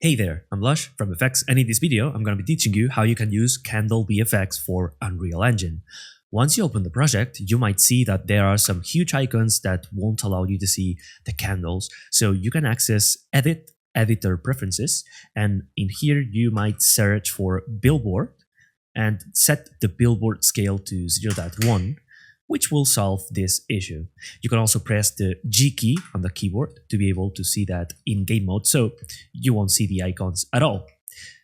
Hey there, I'm Lush from Vefects, and in this video I'm going to be teaching you how you can use Candle VFX for Unreal Engine. Once you open the project, you might see that there are some huge icons that won't allow you to see the candles, so you can access Edit, Editor Preferences, and in here you might search for Billboard and set the billboard scale to 0.1, which will solve this issue. You can also press the G key on the keyboard to be able to see that in game mode, so you won't see the icons at all.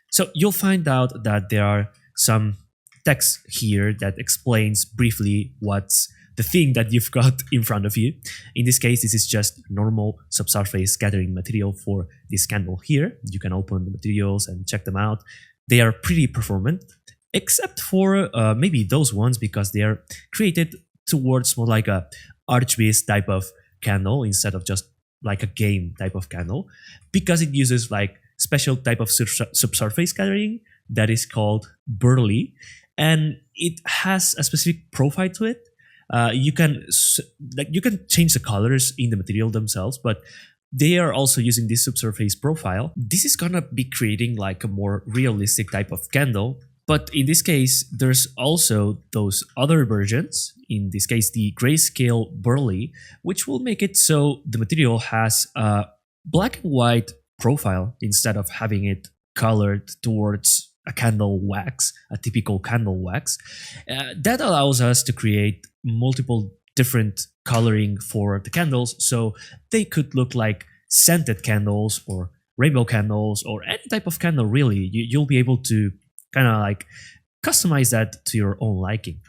So you'll find out that there are some text here that explains briefly what's the thing that you've got in front of you. In this case, this is just normal subsurface scattering material for this candle here. You can open the materials and check them out. They are pretty performant, except for maybe those ones, because they are created towards more like a archbase type of candle instead of just like a game type of candle, because it uses like special type of subsurface scattering that is called burly, and it has a specific profile to it. You can change the colors in the material themselves, but they are also using this subsurface profile. This is gonna be creating like a more realistic type of candle. But in this case, there's also those other versions, in this case the grayscale burly, which will make it so the material has a black and white profile instead of having it colored towards a candle wax, a typical candle wax. That allows us to create multiple different coloring for the candles, so they could look like scented candles or rainbow candles or any type of candle really. You'll be able to kind of like customize that to your own liking.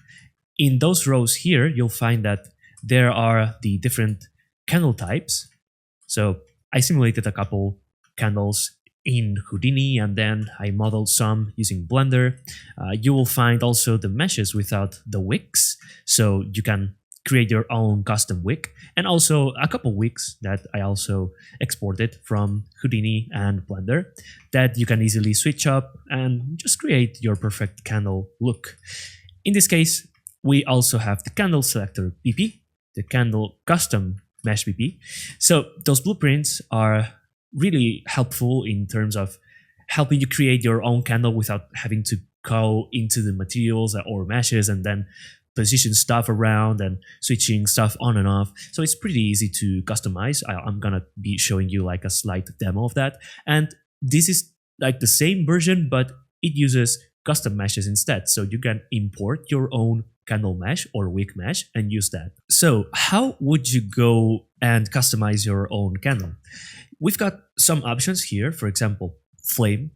In those rows here, you'll find that there are the different candle types. So I simulated a couple candles in Houdini, and then I modeled some using Blender. You will find also the meshes without the wicks, so you can create your own custom wick, and also a couple wicks that I also exported from Houdini and Blender that you can easily switch up and just create your perfect candle look. In this case, we also have the candle selector BP, the candle custom mesh BP. So those blueprints are really helpful in terms of helping you create your own candle without having to go into the materials or meshes and then position stuff around and switching stuff on and off. So it's pretty easy to customize. I'm gonna be showing you like a slight demo of that. And this is like the same version, but it uses custom meshes instead. So you can import your own candle mesh or wick mesh and use that. So how would you go and customize your own candle? We've got some options here. For example, flame.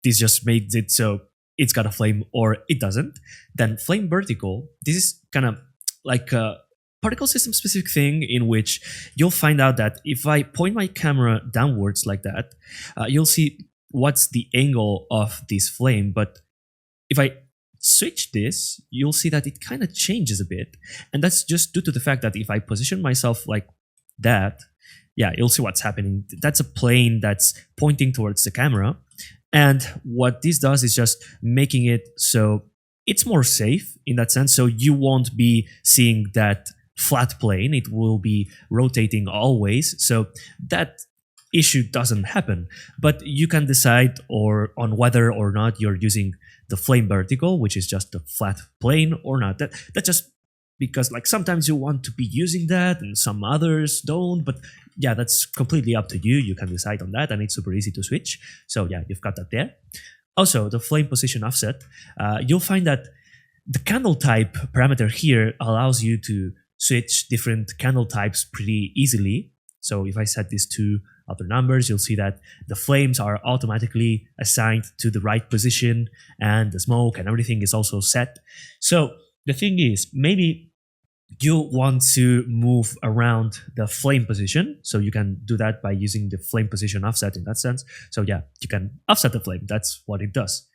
This just makes it so it's got a flame or it doesn't. Then flame vertical. This is kind of like a particle system specific thing in which you'll find out that if I point my camera downwards like that, you'll see what's the angle of this flame. But if I switch this, you'll see that it kind of changes a bit. And that's just due to the fact that if I position myself like that, yeah, you'll see what's happening. That's a plane that's pointing towards the camera. And what this does is just making it so it's more safe in that sense. So you won't be seeing that flat plane. It will be rotating always. So that issue doesn't happen. But you can decide on whether or not you're using the flame vertical, which is just a flat plane, or not. That just because like sometimes you want to be using that and some others don't, but yeah, that's completely up to you. You can decide on that, and it's super easy to switch. So yeah, you've got that there. Also, the flame position offset, you'll find that the candle type parameter here allows you to switch different candle types pretty easily. So if I set these two other numbers, you'll see that the flames are automatically assigned to the right position, and the smoke and everything is also set. So the thing is, maybe you want to move around the flame position, so you can do that by using the flame position offset in that sense. So yeah, you can offset the flame, that's what it does.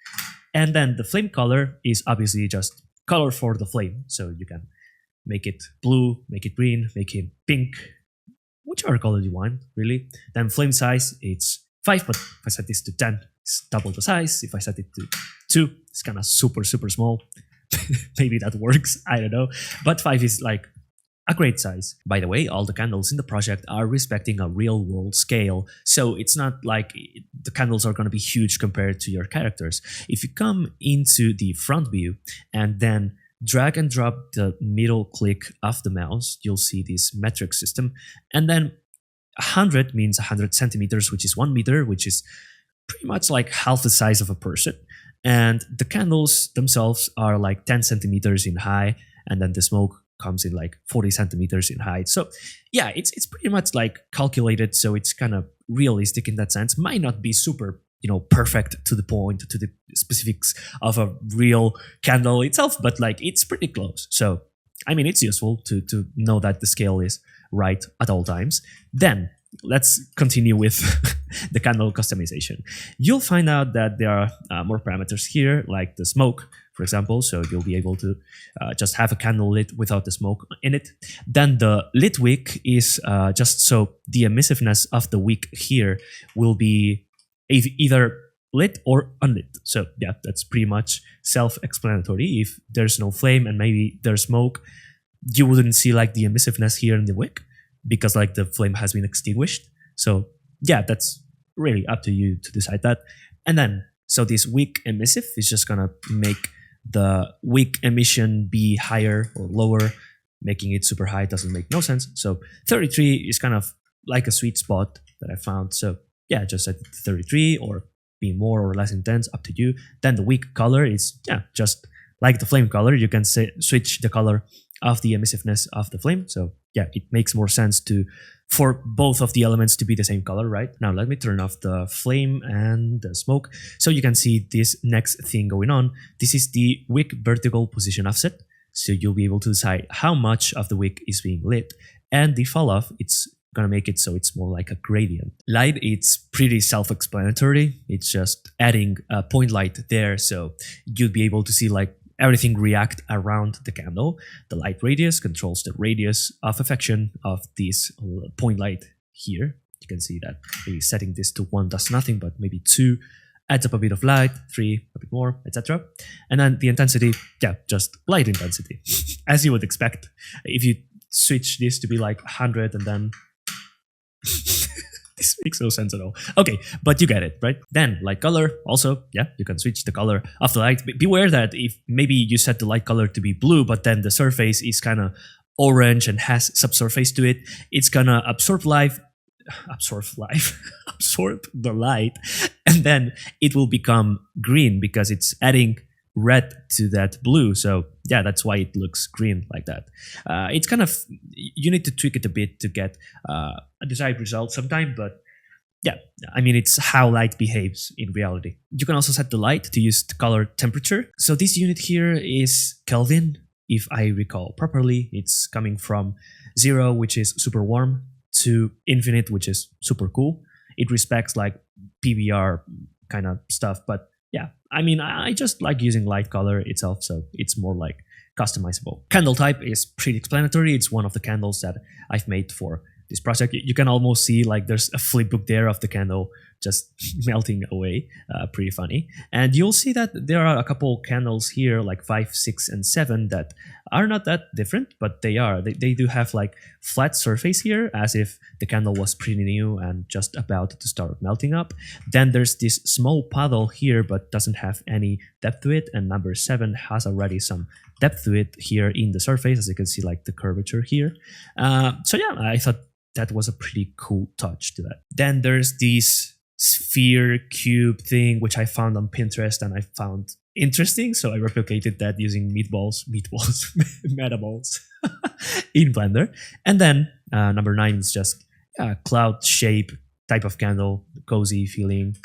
And then the flame color is obviously just color for the flame, so you can make it blue, make it green, make it pink, whichever color you want, really. Then flame size, it's 5, but if I set this to 10, it's double the size. If I set it to 2, it's kind of super small. Maybe that works, I don't know. But 5 is like a great size. By the way, all the candles in the project are respecting a real world scale, so it's not like the candles are going to be huge compared to your characters. If you come into the front view and then drag and drop the middle click of the mouse, you'll see this metric system, and then 100 means 100 centimeters, which is 1 meter, which is pretty much like half the size of a person. And the candles themselves are like 10 centimeters in height, and then the smoke comes in like 40 centimeters in height. So yeah, it's pretty much like calculated, so it's kind of realistic in that sense. Might not be super, perfect to the point, to the specifics of a real candle itself, but like it's pretty close. So I mean, it's useful to know that the scale is right at all times. Then let's continue with the candle customization. You'll find out that there are more parameters here, like the smoke, for example. So you'll be able to just have a candle lit without the smoke in it. Then the lit wick is just so the emissiveness of the wick here will be either lit or unlit. So yeah, that's pretty much self-explanatory. If there's no flame and maybe there's smoke, you wouldn't see like the emissiveness here in the wick, because like the flame has been extinguished. So yeah, that's really up to you to decide that. And then, so this wick emissive is just gonna make the wick emission be higher or lower. Making it super high doesn't make no sense. So 33 is kind of like a sweet spot that I found. So yeah, just set it to 33 or be more or less intense, up to you. Then the wick color is, yeah, just like the flame color. You can switch the color of the emissiveness of the flame. So yeah, it makes more sense for both of the elements to be the same color, right? Now let me turn off the flame and the smoke so you can see this next thing going on. This is the wick vertical position offset. So you'll be able to decide how much of the wick is being lit, and the fall off, it's gonna make it so it's more like a gradient. Light, it's pretty self-explanatory. It's just adding a point light there, so you'll be able to see like everything react around the candle. The light radius controls the radius of affection of this point light here. You can see that maybe setting this to 1 does nothing, but maybe 2 adds up a bit of light, 3 a bit more, etc. And then the intensity, yeah, just light intensity, as you would expect. If you switch this to be like 100 and then this makes no sense at all. Okay, but you get it, right? Then light color, also, yeah, you can switch the color of the light. Beware that if maybe you set the light color to be blue, but then the surface is kind of orange and has subsurface to it, it's gonna absorb the light, and then it will become green because it's adding red to that blue. So yeah, that's why it looks green like that. It's kind of, you need to tweak it a bit to get a desired result sometime, but yeah, I mean, it's how light behaves in reality. You can also set the light to use the color temperature. So this unit here is Kelvin, if I recall properly. It's coming from 0, which is super warm, to infinite, which is super cool. It respects like PBR kind of stuff, but yeah, I mean, I just like using light color itself, so it's more like customizable. Candle type is pretty explanatory. It's one of the candles that I've made for this project. You can almost see like there's a flip book there of the candle just melting away. Pretty funny. And you'll see that there are a couple candles here, like 5, 6, and 7, that are not that different, but they are. They do have like flat surface here, as if the candle was pretty new and just about to start melting up. Then there's this small puddle here, but doesn't have any depth to it. And number 7 has already some depth to it here in the surface, as you can see, like the curvature here. So yeah, I thought that was a pretty cool touch to that. Then there's this sphere cube thing, which I found on Pinterest and I found interesting. So I replicated that using metaballs in Blender. And then number 9 is just a cloud shape type of candle, cozy feeling,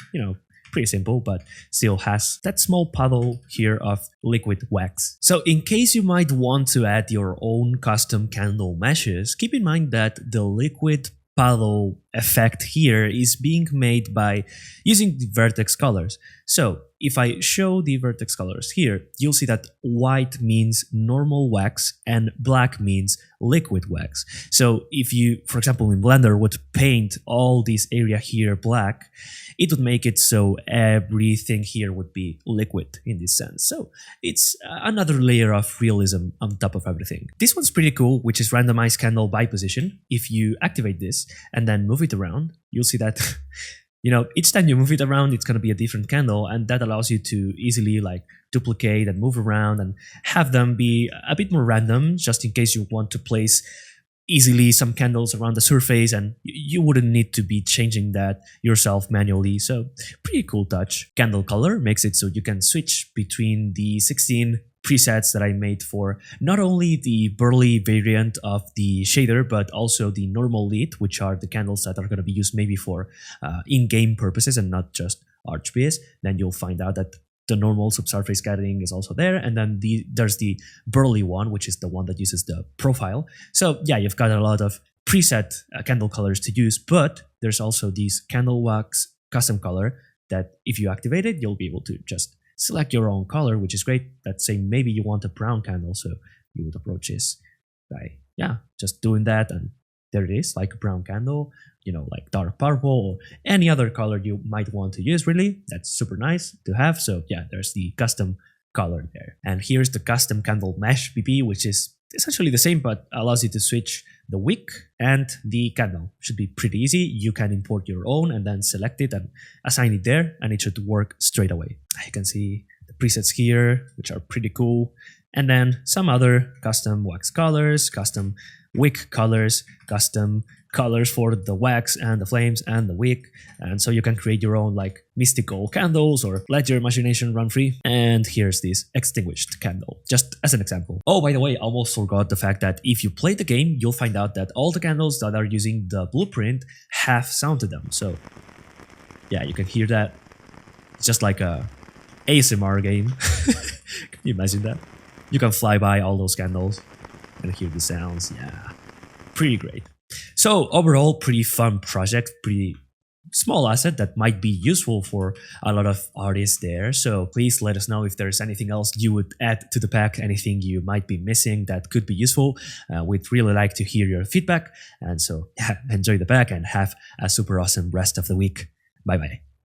pretty simple, but still has that small puddle here of liquid wax. So in case you might want to add your own custom candle meshes, keep in mind that the liquid puddle effect here is being made by using the vertex colors. So if I show the vertex colors here, you'll see that white means normal wax and black means liquid wax. So if you, for example, in Blender would paint all this area here black, it would make it so everything here would be liquid in this sense. So it's another layer of realism on top of everything. This one's pretty cool, which is randomize candle by position. If you activate this and then move it around, you'll see that each time you move it around, it's going to be a different candle, and that allows you to easily duplicate and move around and have them be a bit more random, just in case you want to place easily some candles around the surface, and you wouldn't need to be changing that yourself manually. So pretty cool touch. Candle color makes it so you can switch between the 16 presets that I made for not only the burly variant of the shader, but also the normal lit, which are the candles that are going to be used maybe for in-game purposes and not just RGBs. Then you'll find out that the normal subsurface scattering is also there, and then there's the burly one, which is the one that uses the profile. So yeah, you've got a lot of preset candle colors to use, but there's also these candle wax custom color that if you activate it, you'll be able to just select your own color, which is great. Let's say maybe you want a brown candle, so you would approach this by just doing that, and there it is, like a brown candle, like dark purple or any other color you might want to use. Really, that's super nice to have. So yeah, there's the custom color there. And here's the custom candle mesh BP, which is essentially the same, but allows you to switch the wick and the candle. Should be pretty easy. You can import your own and then select it and assign it there, and it should work straight away. You can see the presets here, which are pretty cool. And then some other custom wax colors, custom wick colors, custom colors for the wax and the flames and the wick. And so you can create your own mystical candles or let your imagination run free. And here's this extinguished candle, just as an example. Oh, by the way, I almost forgot the fact that if you play the game, you'll find out that all the candles that are using the blueprint have sound to them. So yeah, you can hear that. It's just like a ASMR game. Can you imagine that? You can fly by all those candles and hear the sounds. Yeah, pretty great. So overall, pretty fun project, pretty small asset that might be useful for a lot of artists there. So please let us know if there's anything else you would add to the pack, anything you might be missing that could be useful. We'd really like to hear your feedback. And so yeah, enjoy the pack and have a super awesome rest of the week. Bye bye.